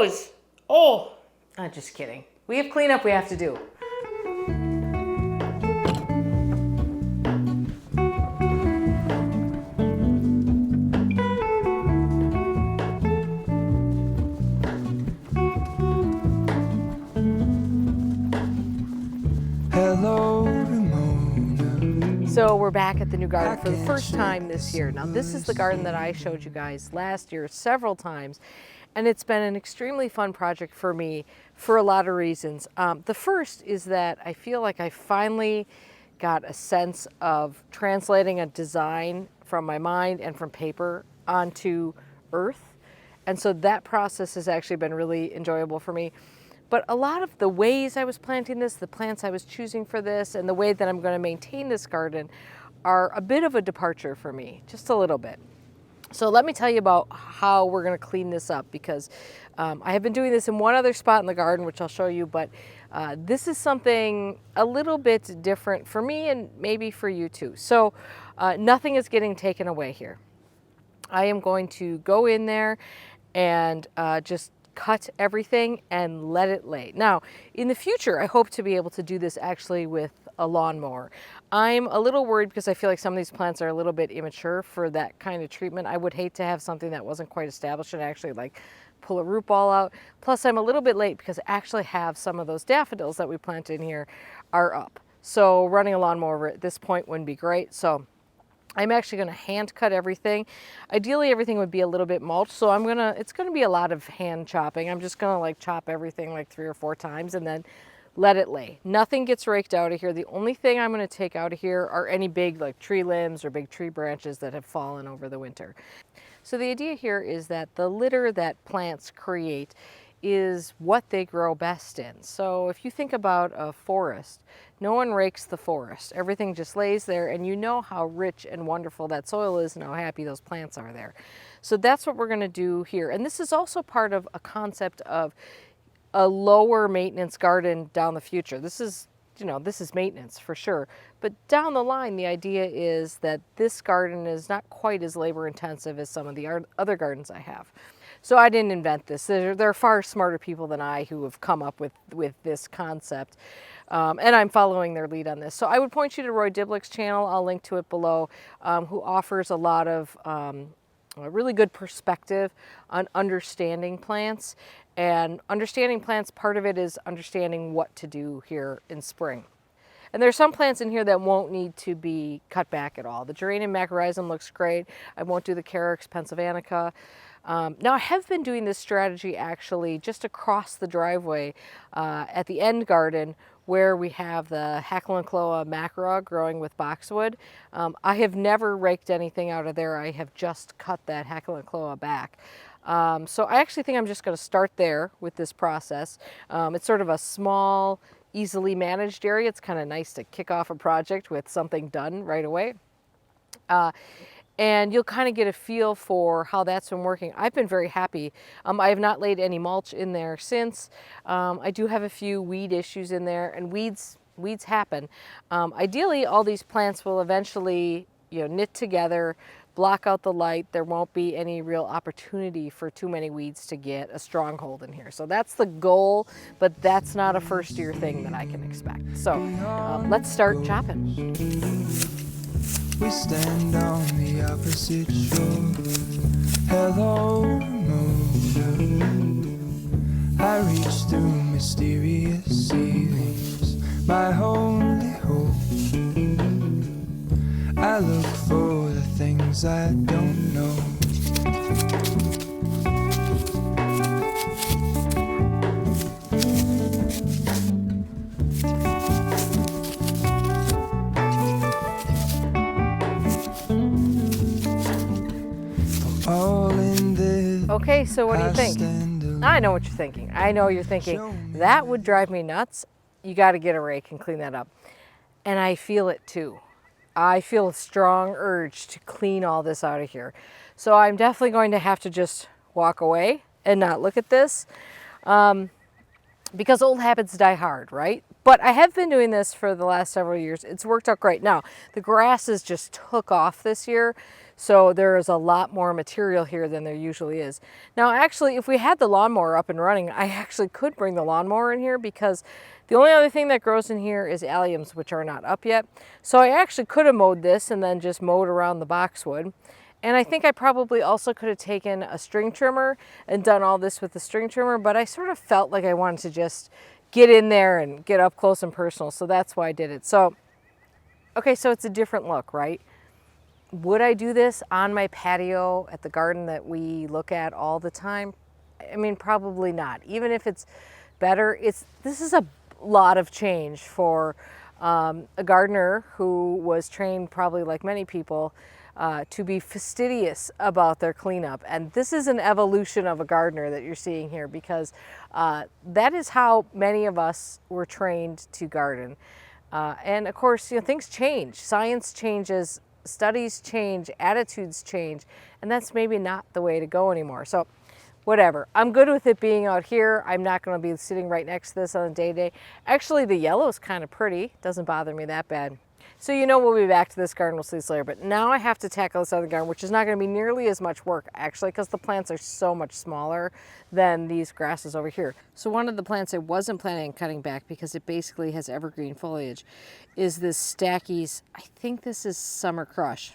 nose. Oh, I'm just kidding. We have cleanup we have to do. Hello, Ramona. So we're back at the new garden for the first time this year. Now this is the garden that I showed you guys last year several times, and it's been an extremely fun project for me for a lot of reasons. The first is that I feel like I finally got a sense of translating a design from my mind and from paper onto earth. And so that process has actually been really enjoyable for me. But a lot of the ways I was planting this, the plants I was choosing for this, and the way that I'm going to maintain this garden are a bit of a departure for me, just a little bit. So let me tell you about how we're going to clean this up, because I have been doing this in one other spot in the garden, which I'll show you, but this is something a little bit different for me and maybe for you too. So nothing is getting taken away here. I am going to go in there and just cut everything and let it lay. Now, in the future, I hope to be able to do this actually with a lawnmower. I'm a little worried because I feel like some of these plants are a little bit immature for that kind of treatment. I would hate to have something that wasn't quite established and actually like pull a root ball out. Plus, I'm a little bit late because I actually have some of those daffodils that we planted in here are up. So running a lawnmower at this point wouldn't be great. So I'm actually going to hand cut everything. Ideally, everything would be a little bit mulched, so it's going to be a lot of hand chopping. I'm just going to like chop everything like 3 or 4 times and then let it lay. Nothing gets raked out of here. The only thing I'm going to take out of here are any big like tree limbs or big tree branches that have fallen over the winter. So the idea here is that the litter that plants create is what they grow best in. So if you think about a forest, no one rakes the forest. Everything just lays there, and you know how rich and wonderful that soil is and how happy those plants are there. So that's what we're going to do here. And this is also part of a concept of a lower maintenance garden down the future. This is, you know, this is maintenance for sure. But down the line, the idea is that this garden is not quite as labor intensive as some of the other gardens I have. So I didn't invent this. There are far smarter people than I who have come up with this concept. And I'm following their lead on this. So I would point you to Roy Diblick's channel. I'll link to it below, who offers a lot of a really good perspective on understanding plants. And understanding plants, part of it is understanding what to do here in spring. And there's some plants in here that won't need to be cut back at all. The geranium macarizum looks great. I won't do the Carex pennsylvanica. Now I have been doing this strategy actually just across the driveway at the end garden where we have the Pygnanthema macra growing with boxwood. I have never raked anything out of there. I have just cut that Pygnanthema back. So I actually think I'm just going to start there with this process. It's sort of a small, easily managed area. It's kind of nice to kick off a project with something done right away. And you'll kind of get a feel for how that's been working. I've been very happy. I have not laid any mulch in there since. I do have a few weed issues in there, and weeds happen. Ideally, all these plants will eventually, knit together, block out the light. There won't be any real opportunity for too many weeds to get a stronghold in here. So that's the goal, but that's not a first-year thing that I can expect. So let's start chopping. We stand on the opposite shore. Hello, Ramona. I reach through mysterious ceilings, my only hope. I look for the things I don't know. Okay, so what do you think? I know what you're thinking. I know you're thinking, that would drive me nuts. You got to get a rake and clean that up. And I feel it too. I feel a strong urge to clean all this out of here. So I'm definitely going to have to just walk away and not look at this. because old habits die hard, right? But I have been doing this for the last several years. It's worked out great. Now, the grasses just took off this year, so there is a lot more material here than there usually is. Now, actually, if we had the lawnmower up and running, I actually could bring the lawnmower in here because the only other thing that grows in here is alliums, which are not up yet. So I actually could have mowed this and then just mowed around the boxwood. And I think I probably also could have taken a string trimmer and done all this with the string trimmer, but I sort of felt like I wanted to just get in there and get up close and personal, so that's why I did it. So, okay, so it's a different look, right? Would I do this on my patio at the garden that we look at all the time? I mean, probably not. Even if it's better, this is a lot of change for a gardener who was trained, probably like many people, to be fastidious about their cleanup. And this is an evolution of a gardener that you're seeing here, because that is how many of us were trained to garden. And of course, things change. Science changes, studies change, attitudes change, and that's maybe not the way to go anymore. So whatever, I'm good with it being out here. I'm not going to be sitting right next to this on a day-to-day. Actually, the yellow is kind of pretty. Doesn't bother me that bad. So we'll be back to this garden, we'll see this later. But now I have to tackle this other garden, which is not going to be nearly as much work, actually, because the plants are so much smaller than these grasses over here. So one of the plants I wasn't planning on cutting back, because it basically has evergreen foliage, is this Stacky's, I think this is Summer Crush.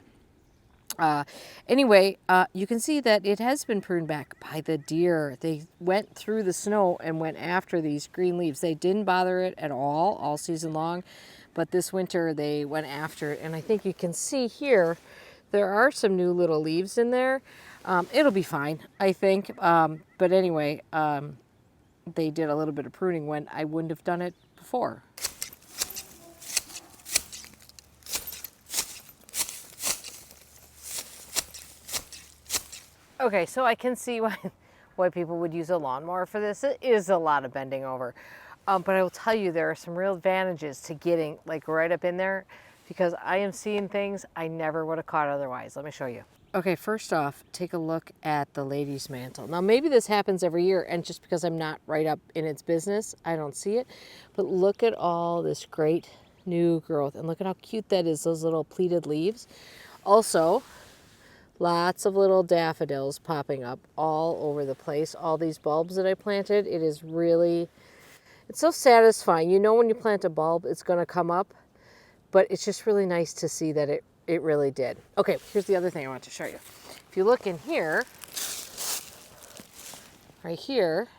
Anyway, you can see that it has been pruned back by the deer. They went through the snow and went after these green leaves. They didn't bother it at all season long. But this winter they went after it, and I think you can see here there are some new little leaves in there. It'll be fine, I think. But anyway, they did a little bit of pruning when I wouldn't have done it before. Okay, so I can see why people would use a lawnmower for this. It is a lot of bending over. But I will tell you, there are some real advantages to getting like right up in there, because I am seeing things I never would have caught otherwise. Let me show you. Okay, first off, take a look at the lady's mantle. Now, maybe this happens every year, and just because I'm not right up in its business, I don't see it. But look at all this great new growth, and look at how cute that is, those little pleated leaves. Also, lots of little daffodils popping up all over the place. All these bulbs that I planted, it's so satisfying. When you plant a bulb, it's going to come up, but it's just really nice to see that it really did. Okay, here's the other thing I want to show you. If you look in here, right here,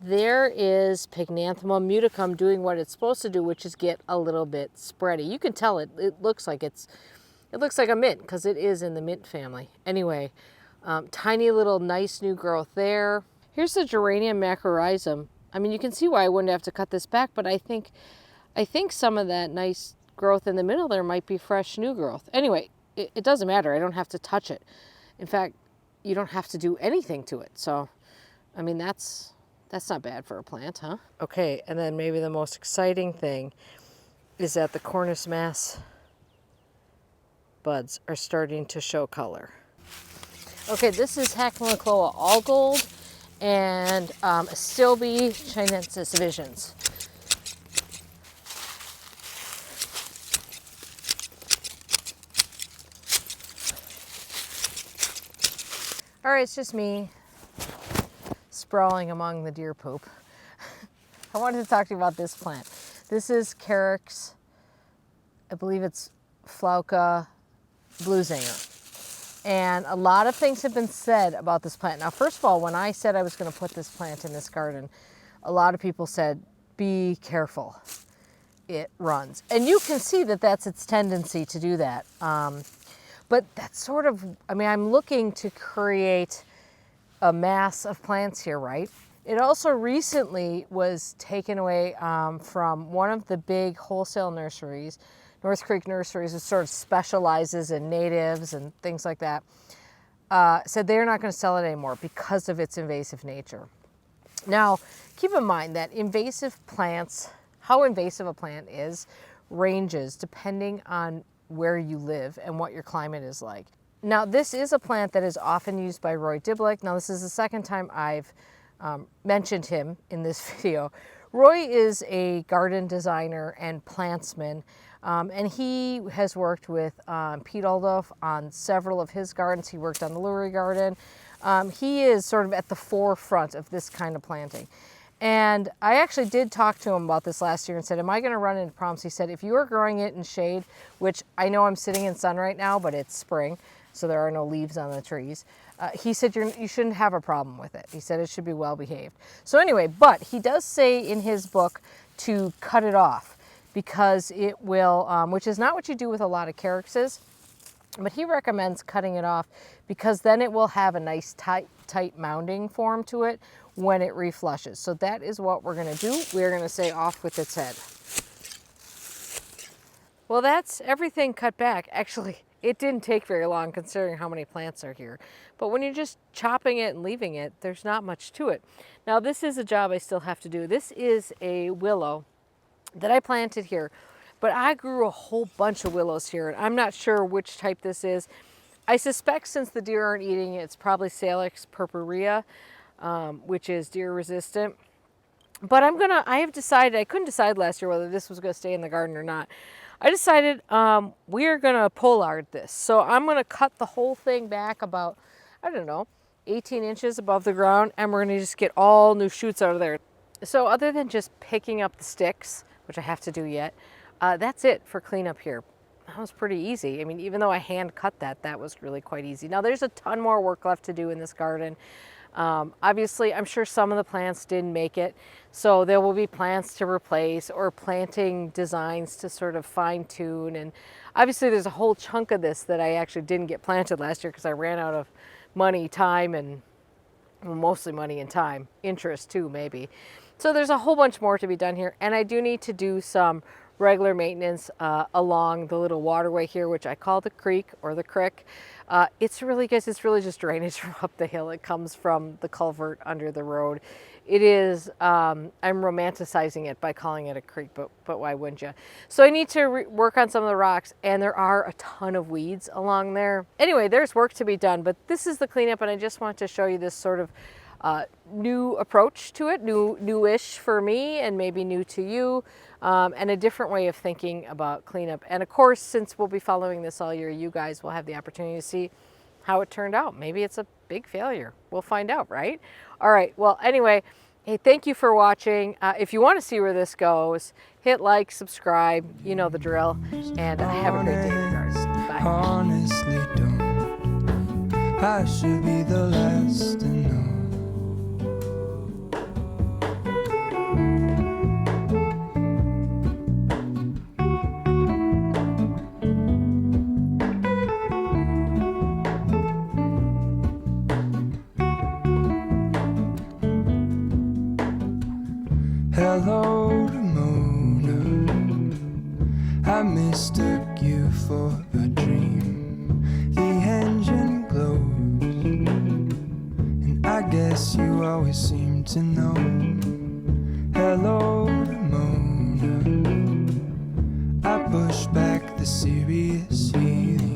there is Pygnanthema muticum doing what it's supposed to do, which is get a little bit spready. You can tell it looks like it looks like a mint, because it is in the mint family. Anyway, tiny little nice new growth there. Here's the geranium macarizum. I mean, you can see why I wouldn't have to cut this back, but I think some of that nice growth in the middle there might be fresh new growth. Anyway, it doesn't matter. I don't have to touch it. In fact, you don't have to do anything to it. So, I mean, that's not bad for a plant, huh? Okay, and then maybe the most exciting thing is that the Cornus mass buds are starting to show color. Okay, this is Hackmacloa all gold and Astilbe chinensis visions. All right, it's just me sprawling among the deer poop. I wanted to talk to you about this plant. This is Carrick's, I believe it's flauka blue zinger. And a lot of things have been said about this plant. Now, first of all, when I said I was going to put this plant in this garden, a lot of people said, be careful, it runs. And you can see that that's its tendency to do that. But that's sort of, I mean, I'm looking to create a mass of plants here, right? It also recently was taken away from one of the big wholesale nurseries, North Creek Nurseries, which sort of specializes in natives and things like that, said they're not going to sell it anymore because of its invasive nature. Now, keep in mind that invasive plants, how invasive a plant is, ranges depending on where you live and what your climate is like. Now, this is a plant that is often used by Roy Dibblick. Now, this is the second time I've mentioned him in this video. Roy is a garden designer and plantsman, and he has worked with Pete Aldolf on several of his gardens. He worked on the Lurie garden. He is sort of at the forefront of this kind of planting. And I actually did talk to him about this last year and said, am I going to run into problems? He said, if you are growing it in shade, which I know I'm sitting in sun right now, but it's spring, so there are no leaves on the trees. He said you shouldn't have a problem with it. He said it should be well behaved. So anyway, but he does say in his book to cut it off because it will, which is not what you do with a lot of calyxes, but he recommends cutting it off because then it will have a nice tight mounding form to it when it reflushes. So that is what we're going to do. We're going to say off with its head. Well, that's everything cut back. Actually, it didn't take very long considering how many plants are here. But when you're just chopping it and leaving it, there's not much to it. Now, this is a job I still have to do. This is a willow that I planted here, but I grew a whole bunch of willows here, and I'm not sure which type this is. I suspect since the deer aren't eating it, it's probably Salix purpurea, which is deer resistant. But I have decided, I couldn't decide last year whether this was going to stay in the garden or not. I decided we are going to pollard this. So I'm going to cut the whole thing back about, I don't know, 18 inches above the ground, and we're going to just get all new shoots out of there. So other than just picking up the sticks, which I have to do yet, that's it for cleanup here. That was pretty easy. I mean, even though I hand cut that, that was really quite easy. Now there's a ton more work left to do in this garden. Obviously, I'm sure some of the plants didn't make it, so there will be plants to replace or planting designs to sort of fine tune. And obviously there's a whole chunk of this that I actually didn't get planted last year because I ran out of money, time, and well, mostly money and time, interest too maybe. So there's a whole bunch more to be done here, and I do need to do some regular maintenance along the little waterway here, which I call the creek or the crick. It's really just drainage from up the hill. It comes from the culvert under the road. It is, I'm romanticizing it by calling it a creek, but why wouldn't you? So I need to work on some of the rocks, and there are a ton of weeds along there. Anyway, there's work to be done, but this is the cleanup, and I just want to show you this sort of new approach to it, newish for me and maybe new to you, and a different way of thinking about cleanup. And of course, since we'll be following this all year, you guys will have the opportunity to see how it turned out. Maybe it's a big failure. We'll find out, right? All right, well, anyway, hey, thank you for watching. If you want to see where this goes, hit like, subscribe, you know the drill, and have a great day in the garden. Bye. Honestly, don't. I should be the last to know. Hello to Mona, I mistook you for a dream. The engine glows, and I guess you always seem to know. Hello to Mona, I push back the serious feeling.